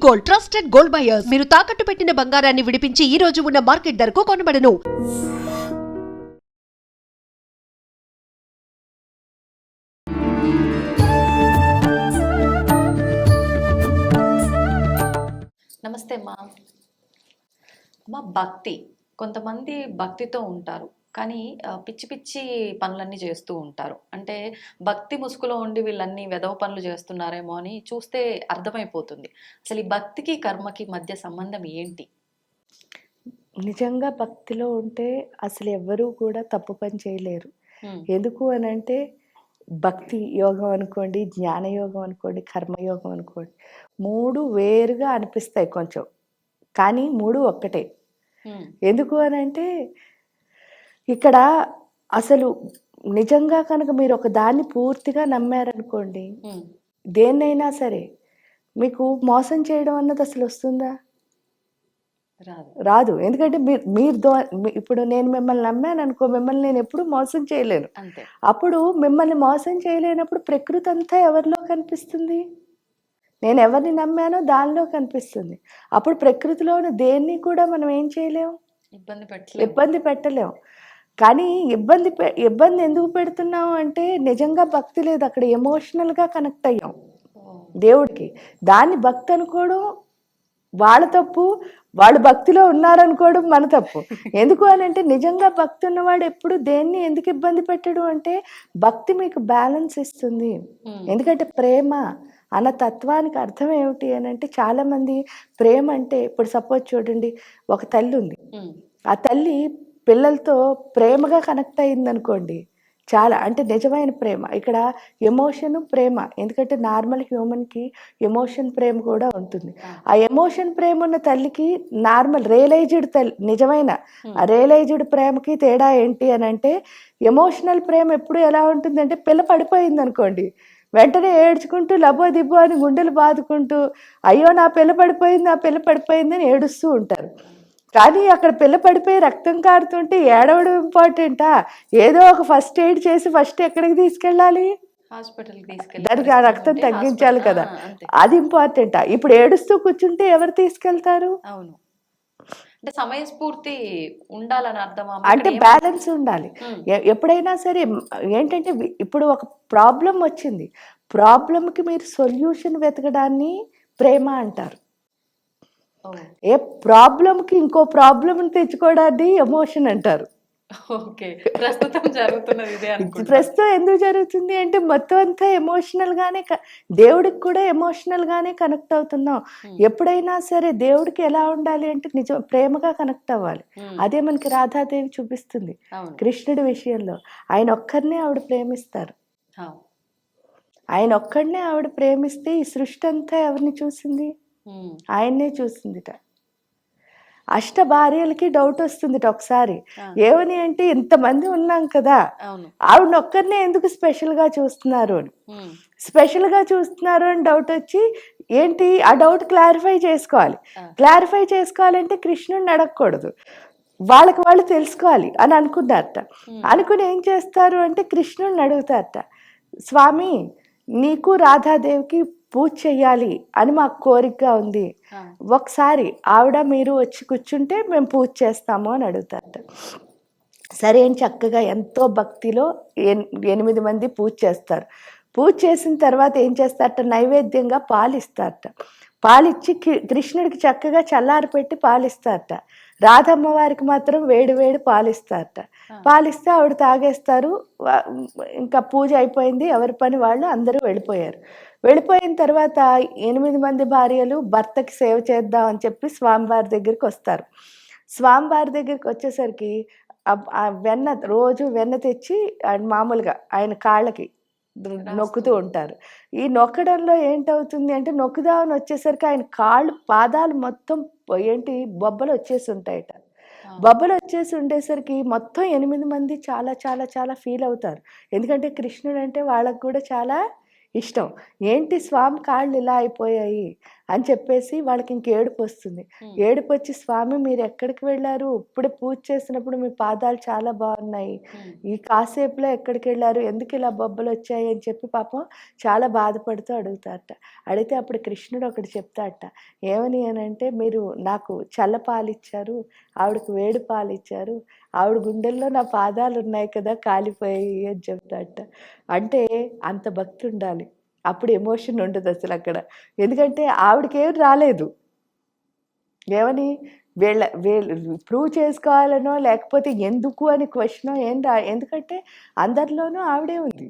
Gold, trusted gold buyers. మీరు తాకట్టు పెట్టిన బంగారాన్ని విడిపించి ఈ రోజు ఉన్న మార్కెట్ ధరకు కొనబడను. నమస్తే మా భక్తి కొంతమంది భక్తితో ఉంటారు కానీ పిచ్చి పిచ్చి పనులన్నీ చేస్తూ ఉంటారు. అంటే భక్తి ముసుగులో ఉండి వీళ్ళన్నీ వెధవ పనులు చేస్తున్నారేమో అని చూస్తే అర్థమైపోతుంది. అసలు ఈ భక్తికి కర్మకి మధ్య సంబంధం ఏంటి? నిజంగా భక్తిలో ఉంటే అసలు ఎవ్వరూ కూడా తప్పు పని చేయలేరు. ఎందుకు అని అంటే భక్తి యోగం అనుకోండి, జ్ఞానయోగం అనుకోండి, కర్మయోగం అనుకోండి, మూడు వేరుగా అనిపిస్తాయి కొంచెం, కానీ మూడు ఒక్కటే. ఎందుకు అని అంటే ఇక్కడ అసలు నిజంగా కనుక మీరు ఒక దాన్ని పూర్తిగా నమ్మారనుకోండి, దేన్నైనా సరే మీకు మోసం చేయడం అన్నది అసలు వస్తుందా? రాదు. ఎందుకంటే ఇప్పుడు నేను మిమ్మల్ని నమ్మాను అనుకో, మిమ్మల్ని నేను ఎప్పుడు మోసం చేయలేను. అప్పుడు మిమ్మల్ని మోసం చేయలేనప్పుడు ప్రకృతి అంతా ఎవరిలో కనిపిస్తుంది? నేను ఎవరిని నమ్మానో దానిలో కనిపిస్తుంది. అప్పుడు ప్రకృతిలోని దేన్ని కూడా మనం ఏం చేయలేము, ఇబ్బంది పెట్టలేము. కానీ ఇబ్బంది ఎందుకు పెడుతున్నాం అంటే నిజంగా భక్తి లేదు, అక్కడ ఎమోషనల్గా కనెక్ట్ అయ్యాం దేవుడికి. దాన్ని భక్తి అనుకోవడం వాళ్ళ తప్పు, వాళ్ళు భక్తిలో ఉన్నారనుకోవడం మన తప్పు. ఎందుకు అని అంటే నిజంగా భక్తి ఉన్నవాడు ఎప్పుడు దేన్ని ఎందుకు ఇబ్బంది పెట్టడు అంటే భక్తి మీకు బ్యాలెన్స్ ఇస్తుంది. ఎందుకంటే ప్రేమ అన్న తత్వానికి అర్థం ఏమిటి అని అంటే చాలా మంది ప్రేమ అంటే, ఇప్పుడు సపోజ్ చూడండి, ఒక తల్లి ఉంది, ఆ తల్లి పిల్లలతో ప్రేమగా కనెక్ట్ అయింది అనుకోండి, చాలా అంటే నిజమైన ప్రేమ. ఇక్కడ ఎమోషన్ ప్రేమ, ఎందుకంటే నార్మల్ హ్యూమన్కి ఎమోషన్ ప్రేమ కూడా ఉంటుంది. ఆ ఎమోషన్ ప్రేమ ఉన్న తల్లికి నార్మల్ రియలైజ్డ్ తల్లి, నిజమైన రియలైజ్డ్ ప్రేమకి తేడా ఏంటి అని అంటే, ఎమోషనల్ ప్రేమ ఎప్పుడు ఎలా ఉంటుందంటే పిల్ల పడిపోయింది అనుకోండి, వెంటనే ఏడ్చుకుంటూ లబో దిబ్బో అని గుండెలు బాదుకుంటూ అయ్యో నా పిల్ల పడిపోయింది అని ఏడుస్తూ ఉంటారు. కానీ అక్కడ పిల్ల పడిపోయి రక్తం కారుతుంటే ఏడవడం ఇంపార్టెంటా? ఏదో ఒక ఫస్ట్ ఎయిడ్ చేసి ఫస్ట్ ఎక్కడికి తీసుకెళ్ళాలి? దానికి ఆ రక్తం తగ్గించాలి కదా, అది ఇంపార్టెంటా? ఇప్పుడు ఏడుస్తూ కూర్చుంటే ఎవరు తీసుకెళ్తారు? అవును, అంటే సమయస్ఫూర్తి ఉండాలని అర్థం, అంటే బ్యాలెన్స్ ఉండాలి. ఎప్పుడైనా సరే ఏంటంటే ఇప్పుడు ఒక ప్రాబ్లం వచ్చింది, ప్రాబ్లంకి మీరు సొల్యూషన్ వెతకడాన్ని ప్రేమ అంటారు. ఏ ప్రాబ్లంకి ఇంకో ప్రాబ్లం తెచ్చుకోవడాన్ని ఎమోషన్ అంటారు. ప్రస్తుతం ఎందుకు జరుగుతుంది అంటే మొత్తం అంతా ఎమోషనల్ గానే, దేవుడికి కూడా ఎమోషనల్ గానే కనెక్ట్ అవుతున్నాం. ఎప్పుడైనా సరే దేవుడికి ఎలా ఉండాలి అంటే నిజం ప్రేమగా కనెక్ట్ అవ్వాలి. అదే మనకి రాధాదేవి చూపిస్తుంది కృష్ణుడి విషయంలో. ఆయన ఒక్కరినే ఆవిడ ప్రేమిస్తారు, ఆయన ఒక్కడినే ఆవిడ ప్రేమిస్తే ఈ సృష్టి అంతా ఎవరిని చూసింది? ఆయన్నే చూసిందిట. అష్ట భార్యలకి డౌట్ వస్తుందిట ఒకసారి, ఏమని అంటే ఇంతమంది ఉన్నాం కదా, ఆవిడ ఒక్కరినే ఎందుకు స్పెషల్ గా చూస్తున్నారు అని, స్పెషల్ గా చూస్తున్నారు అని డౌట్ వచ్చి ఏంటి ఆ డౌట్ క్లారిఫై చేసుకోవాలంటే కృష్ణుడిని అడగకూడదు, వాళ్ళకి వాళ్ళు తెలుసుకోవాలి అని అనుకున్నారట. అనుకుని ఏం చేస్తారు అంటే కృష్ణుడిని అడుగుతారట, స్వామి నీకు రాధాదేవికి పూజ చెయ్యాలి అని మాకు కోరికగా ఉంది, ఒకసారి ఆవిడ మీరు వచ్చి కూర్చుంటే మేము పూజ చేస్తాము అని అడుగుతారట. సరే అని చక్కగా ఎంతో భక్తిలో 8 మంది పూజ చేస్తారు. పూజ చేసిన తర్వాత ఏం చేస్తారట, నైవేద్యంగా పాలిస్తారట. పాలిచ్చి కృష్ణుడికి చక్కగా చల్లారి పెట్టి పాలిస్తారట. రాధమ్మ వారికి మాత్రం వేడి వేడి పాలిస్తారట. పాలిస్తే ఆవిడ తాగేస్తారు. ఇంకా పూజ అయిపోయింది, ఎవరి పని వాళ్ళు అందరూ వెళ్ళిపోయారు. వెళ్ళిపోయిన తర్వాత 8 మంది భార్యలు భర్తకి సేవ చేద్దాం అని చెప్పి స్వామివారి దగ్గరికి వస్తారు. స్వామివారి దగ్గరికి వచ్చేసరికి రోజు వెన్న తెచ్చి మామూలుగా ఆయన కాళ్ళకి నొక్కుతూ ఉంటారు. ఈ నొక్కడంలో ఏంటవుతుంది అంటే నొక్కుదామని వచ్చేసరికి ఆయన కాళ్ళు పాదాలు మొత్తం బొబ్బలు వచ్చేసి ఉంటాయట. బొబ్బలు వచ్చేసి ఉండేసరికి మొత్తం 8 మంది చాలా చాలా చాలా ఫీల్ అవుతారు. ఎందుకంటే కృష్ణుడు అంటే వాళ్ళకు కూడా చాలా ఇష్టం. ఏంటి స్వామి కాళ్ళు ఇలా అయిపోయాయి అని చెప్పేసి వాళ్ళకి ఇంక ఏడుపు వస్తుంది. ఏడుపు వచ్చి, స్వామి మీరు ఎక్కడికి వెళ్ళారు, ఇప్పుడే పూజ చేసినప్పుడు మీ పాదాలు చాలా బాగున్నాయి, ఈ కాసేపులో ఎక్కడికి వెళ్ళారు, ఎందుకు ఇలా బొబ్బలు వచ్చాయి అని చెప్పి పాపం చాలా బాధపడుతూ అడుగుతారట. అడిగితే అప్పుడు కృష్ణుడు ఒకటి చెప్తాడట, ఏమని అంటే, మీరు నాకు చల్ల పాలు ఇచ్చారు, ఆవిడకు వేడి పాలు ఇచ్చారు, ఆవిడ గుండెల్లో నా పాదాలు ఉన్నాయి కదా కాలిపోయాయి అని చెప్తాడట. అంటే అంత భక్తి ఉండాలి, అప్పుడు ఎమోషన్ ఉండదు అసలు అక్కడ. ఎందుకంటే ఆవిడకేం రాలేదు, ఏమని వీళ్ళు ప్రూవ్ చేసుకోవాలనో లేకపోతే ఎందుకు అని క్వశ్చనో ఏం ఎందుకంటే అందరిలోనూ ఆవిడే ఉంది.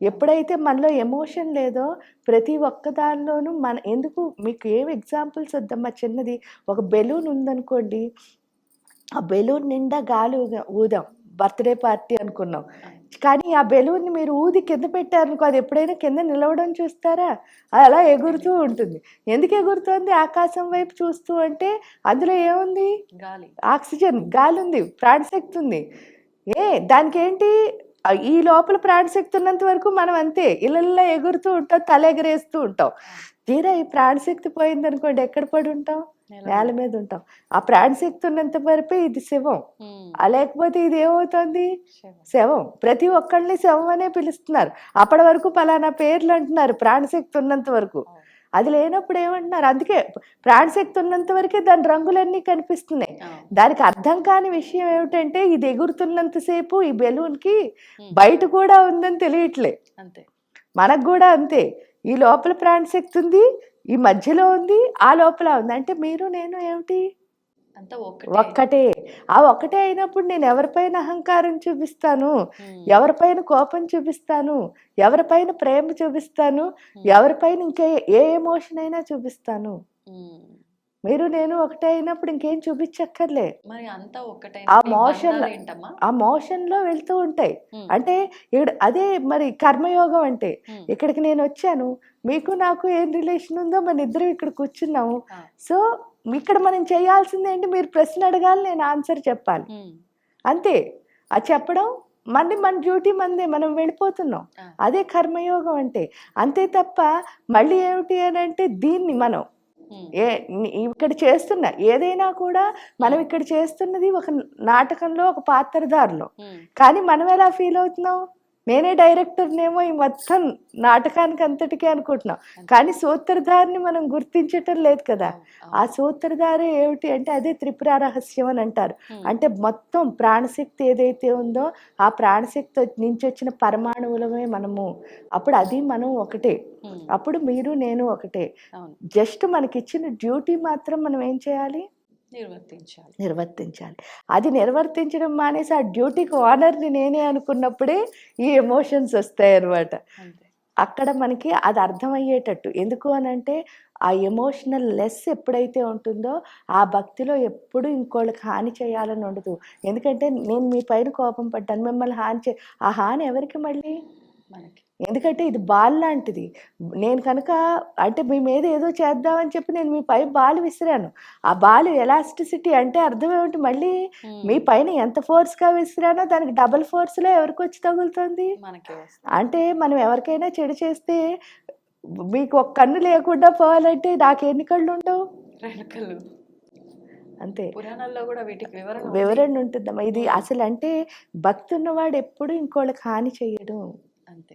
ఎప్పుడైతే మనలో ఎమోషన్ లేదో ప్రతి ఒక్క దానిలోనూ ఎందుకు మీకు ఏం ఎగ్జాంపుల్స్ వద్దమ్మా, చిన్నది ఒక బెలూన్ ఉందనుకోండి, ఆ బెలూన్ నిండా గాలి ఊదాం, బర్త్డే పార్టీ అనుకున్నాం, కానీ ఆ బెలూన్ని మీరు ఊది కింద పెట్టారనుకో, అది ఎప్పుడైనా కింద నిలవడం చూస్తారా? అది అలా ఎగురుతూ ఉంటుంది. ఎందుకు ఎగురుతుంది? ఆకాశం వైపు చూస్తూ. అంటే అందులో ఏముంది? గాలి, ఆక్సిజన్, గాలి ఉంది, ప్రాణశక్తి ఉంది. దానికి ఏంటి, ఈ లోపల ప్రాణశక్తి ఉన్నంత వరకు మనం అంతే ఇళ్ళల్లో ఎగురుతూ ఉంటాం, తల ఎగరేస్తూ ఉంటాం. తీరా ఈ ప్రాణశక్తి పోయిందనుకోండి, ఎక్కడ పడి ఉంటాం? నేల మీద ఉంటాం. ఆ ప్రాణశక్తి ఉన్నంత వరకే ఇది శివం, లేకపోతే ఇది ఏమవుతుంది? శవం. ప్రతి ఒక్కళ్ళని శవం అనే పిలుస్తున్నారు. అప్పటి వరకు పలానా పేర్లు అంటున్నారు ప్రాణశక్తి ఉన్నంత వరకు. అది లేనప్పుడు ఏమంటున్నారు? అందుకే ప్రాణశక్తి ఉన్నంత వరకే దాని రంగులన్నీ కనిపిస్తున్నాయి. దానికి అర్థం కాని విషయం ఏమిటంటే, ఇది ఎగురుతున్నంతసేపు ఈ బెలూన్కి బయట కూడా ఉందని తెలియట్లే. అంతే, మనకు కూడా అంతే. ఈ లోపల ప్రాణశక్తి ఉంది, ఈ మధ్యలో ఉంది, ఆ లోపల ఉంది. అంటే మీరు నేను ఏమిటి? ఒక్కటే. ఆ ఒక్కటే అయినప్పుడు నేను ఎవరిపైన అహంకారం చూపిస్తాను, ఎవరిపైన కోపం చూపిస్తాను, ఎవరిపైన ప్రేమ చూపిస్తాను, ఎవరిపైన ఇంకా ఏ ఎమోషన్ అయినా చూపిస్తాను. మీరు నేను ఒకటే అయినప్పుడు ఇంకేం చూపించక్కర్లే. ఆ మోషన్ లో వెళ్తూ ఉంటాయి. అంటే అదే మరి కర్మయోగం అంటే. ఇక్కడికి నేను వచ్చాను, మీకు నాకు ఏం రిలేషన్ ఉందో మన ఇద్దరం ఇక్కడ కూర్చున్నాము. సో ఇక్కడ మనం చేయాల్సింది ఏంటి? మీరు ప్రశ్న అడగాలి, నేను ఆన్సర్ చెప్పాలి, అంతే. అది చెప్పడం మళ్ళీ మన డ్యూటీ మందే, మనం వెళ్ళిపోతున్నాం. అదే కర్మయోగం అంటే. అంతే తప్ప మళ్ళీ ఏమిటి అని అంటే, దీన్ని మనం ఇక్కడ చేస్తున్న ఏదైనా కూడా మనం ఇక్కడ చేస్తున్నది ఒక నాటకంలో ఒక పాత్రధారులో. కానీ మనం ఎలా ఫీల్ అవుతున్నాం? నేనే డైరెక్టర్నేమో ఈ మొత్తం నాటకానికి అంతటికీ అనుకుంటున్నాం, కానీ సూత్రధారిని మనం గుర్తించటం లేదు కదా. ఆ సూత్రధారి ఏమిటి అంటే అదే త్రిపుర రహస్యం అని అంటారు. అంటే మొత్తం ప్రాణశక్తి ఏదైతే ఉందో ఆ ప్రాణశక్తి నుంచి వచ్చిన పరమాణువులమే మనము. అప్పుడు అది మనం ఒకటే, అప్పుడు మీరు నేను ఒకటే. జస్ట్ మనకిచ్చిన డ్యూటీ మాత్రం మనం ఏం చేయాలి? నిర్వర్తించాలి. అది నిర్వర్తించడం మానేసి ఆ డ్యూటీకి ఓనర్ని నేనే అనుకున్నప్పుడే ఈ ఎమోషన్స్ వస్తాయి అన్నమాట. అక్కడ మనకి అది అర్థమయ్యేటట్టు. ఎందుకు అని అంటే ఆ ఎమోషనల్ లెస్ ఎప్పుడైతే ఉంటుందో ఆ భక్తిలో ఎప్పుడు ఇంకోళ్ళకి హాని చేయాలని ఉండదు. ఎందుకంటే నేను మీ పైన కోపం పడ్డాను, మిమ్మల్ని ఆ హాని ఎవరికి? మళ్ళీ మనకి. ఎందుకంటే ఇది బాల్ లాంటిది. నేను కనుక అంటే మీ మీద ఏదో చేద్దామని చెప్పి నేను మీ పై బాల్ విసిరాను, ఆ బాల్ ఎలాస్టిసిటీ అంటే అర్థం ఏమిటి? మళ్ళీ మీ పైన ఎంత ఫోర్స్గా విసిరానో దానికి డబుల్ ఫోర్స్లో ఎవరికి వచ్చి తగులుతుంది? అంటే మనం ఎవరికైనా చెడు చేస్తే మీకు ఒక కన్ను లేకుండా పోవాలంటే నాకు ఎన్ని కళ్ళు ఉండవు? అంతే. పురాణాల్లో కూడా వీటికి వివరణ ఉంటుందమ్మా. ఇది అసలు అంటే భక్తి ఉన్నవాడు ఎప్పుడు ఇంకోళ్ళకి హాని చేయడు. అంతే.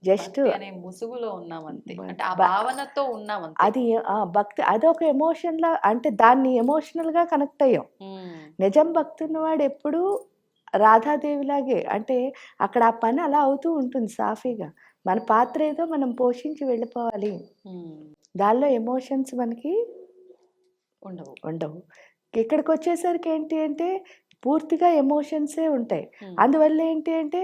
జస్ట్ ముసుగులో ఉన్నామంతే, అంటే ఆ భావనతో ఉన్నామంతే. అది భక్తి అదొక ఎమోషన్ లా, అంటే దాన్ని ఎమోషనల్ గా కనెక్ట్ అయ్యాం. నిజం భక్తి ఉన్నవాడు ఎప్పుడు రాధాదేవిలాగే, అంటే అక్కడ ఆ పని అలా అవుతూ ఉంటుంది సాఫీగా. మన పాత్ర ఏదో మనం పోషించి వెళ్ళిపోవాలి, దానిలో ఎమోషన్స్ మనకి ఉండవు. ఇక్కడికి వచ్చేసరికి ఏంటి అంటే పూర్తిగా ఎమోషన్సే ఉంటాయి. అందువల్ల ఏంటి అంటే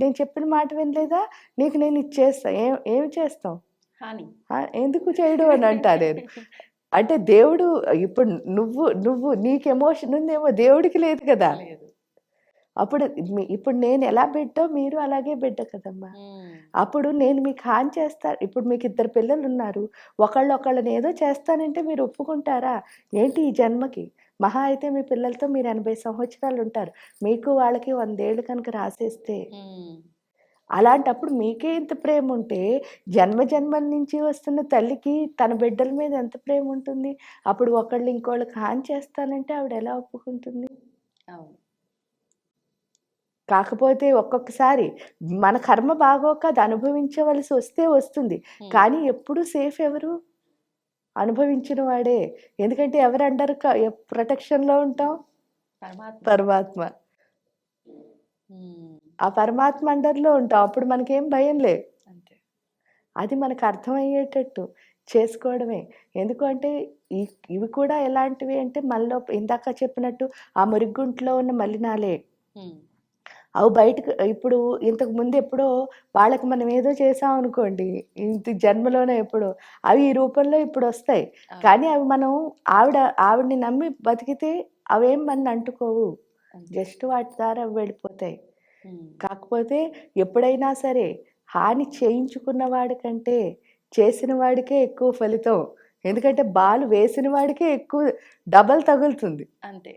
నేను చెప్పిన మాట వినలేదా, నీకు నేను ఇచ్చేస్తా. ఏమి చేస్తాం? ఎందుకు చేయడు అని అంటా నేను. అంటే దేవుడు ఇప్పుడు నువ్వు నీకు ఎమోషన్ ఉందేమో, దేవుడికి లేదు కదా. ఇప్పుడు నేను ఎలా బిడ్డో మీరు అలాగే బిడ్డ కదమ్మా. అప్పుడు నేను మీకు హాని చేస్తా. ఇప్పుడు మీకు 2 పిల్లలు ఉన్నారు, ఒకళ్ళని ఏదో చేస్తానంటే మీరు ఒప్పుకుంటారా? ఏంటి ఈ జన్మకి మహా అయితే మీ పిల్లలతో మీరు 80 సంవత్సరాలు ఉంటారు, మీకు వాళ్ళకి 100 ఏళ్ళు కనుక రాసేస్తే అలాంటప్పుడు మీకే ఇంత ప్రేమ ఉంటే జన్మ జన్మల నుంచి వస్తున్న తల్లికి తన బిడ్డల మీద ఎంత ప్రేమ ఉంటుంది? అప్పుడు ఒకళ్ళు ఇంకోళ్ళకి హాని చేస్తానంటే ఆవిడ ఎలా ఒప్పుకుంటుంది? అవును. కాకపోతే ఒక్కొక్కసారి మన కర్మ బాగోక అది అనుభవించవలసి వస్తే వస్తుంది. కానీ ఎప్పుడు సేఫ్ ఎవరు? అనుభవించిన వాడే. ఎందుకంటే ఎవరు అండర్ ప్రొటెక్షన్‌లో ఉంటాం? పరమాత్మ. పరమాత్మ. ఉమ్, ఆ పరమాత్మ అండర్‌లో ఉంటాం. అప్పుడు మనకేం భయం లేదు. అంతే. అది మనకు అర్థమయ్యేటట్టు చేసుకోవడమే. ఎందుకంటే ఇవి కూడా ఎలాంటివి అంటే మనలో ఇందాక చెప్పినట్టు ఆ మురిగుంట్లో ఉన్న మలినాలే. ఉమ్, అవి బయటకు ఇప్పుడు ఇంతకు ముందు ఎప్పుడో వాళ్ళకి మనం ఏదో చేసాం అనుకోండి, ఇంత జన్మలోనే ఎప్పుడో అవి ఈ రూపంలో ఇప్పుడు వస్తాయి. అవును. కానీ అవి మనం ఆవిడని నమ్మి బతికితే అవేం మన అంటుకోవు. అంతే. జస్ట్ వాటి ద్వారా అవి వెళ్ళిపోతాయి. ఉమ్, కాకపోతే ఎప్పుడైనా సరే హాని చేయించుకున్న వాడికంటే చేసిన వాడికే ఎక్కువ ఫలితం. ఎందుకంటే బాల్ వేసిన వాడికే ఎక్కువ డబల్ తగులుతుంది. అంతే.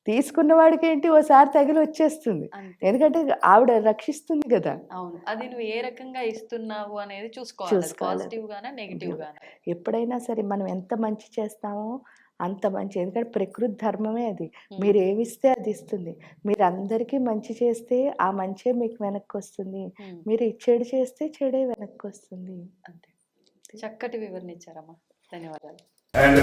తీసుకున్న వాడికి ఏంటి ఓసారి తగిలి వచ్చేస్తుంది. అంతే. ఎందుకంటే ఆవిడ రక్షిస్తుంది కదా. అవును. అది నువ్వు ఏ రకంగా ఇస్తున్నావు అనేది చూసుకోవాలి. అది చూసుకోవాలి. పాజిటివ్ గానా, నెగెటివ్ గానా. ఎప్పుడైనా సరే మనం ఎంత మంచి చేస్తామో అంత మంచి. ఎందుకంటే ప్రకృతి ధర్మమే అది. ఉమ్, మీరు ఏమిస్తే అది ఇస్తుంది. మీరు అందరికీ మంచి చేస్తే ఆ మంచే మీకు వెనక్కి వస్తుంది. ఉమ్, మీరు చెడు చేస్తే చెడే వెనక్కి వస్తుంది. అంతే. చక్కటి వివరణ ఇచ్చారమ్మా. ధన్యవాదాలు. And